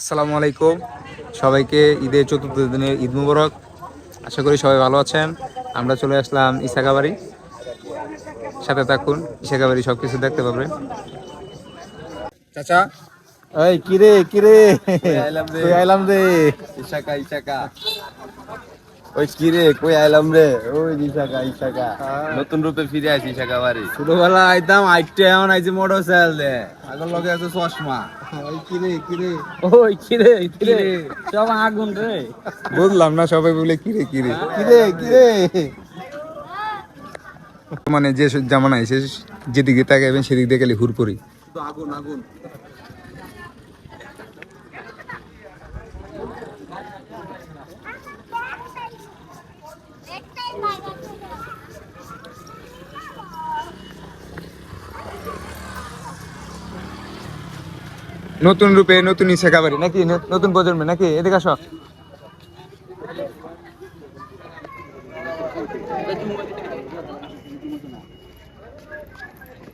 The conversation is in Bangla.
আসসালামু আলাইকুম সবাইকে ঈদের চতুর্থ দিনের ঈদ মুবারক। আশা করি সবাই ভালো আছেন। আমরা চলে আসলাম ইসাকাবাড়ি, সাথে থাকুন, ইসাকাবাড়ি সবকিছু দেখতে পাবেন। চাচা, এই কিরে কিরে কই আইলাম রে, কই আইলাম রে ইশাকা ইশাকা। ওই কিরে কই আইলাম রে, ওই ইশাকা ইশাকা। নতুন রূপে ফিরে আসি ইশাকা বাড়ি। ছোটবেলা আইতাম আইটে এখন আইছে মোটরসাইকেল দে আগর লগে আছে চশমা। ওই কিরে কিরে ওই কিরে কিরে সব আগুন রে। বুঝলাম না সবাই বলে কিরে কিরে কিরে কিরে মানে যে জামানা এসে যেদিকে তাকাবেন সেদিক দিয়ে গেলে হুড়পড়ি। আগুন আগুন। নতুন রূপে নতুন ইসাকাবাড়ি নাকি নতুন প্রজন্মে নাকি, এদিকে আসো।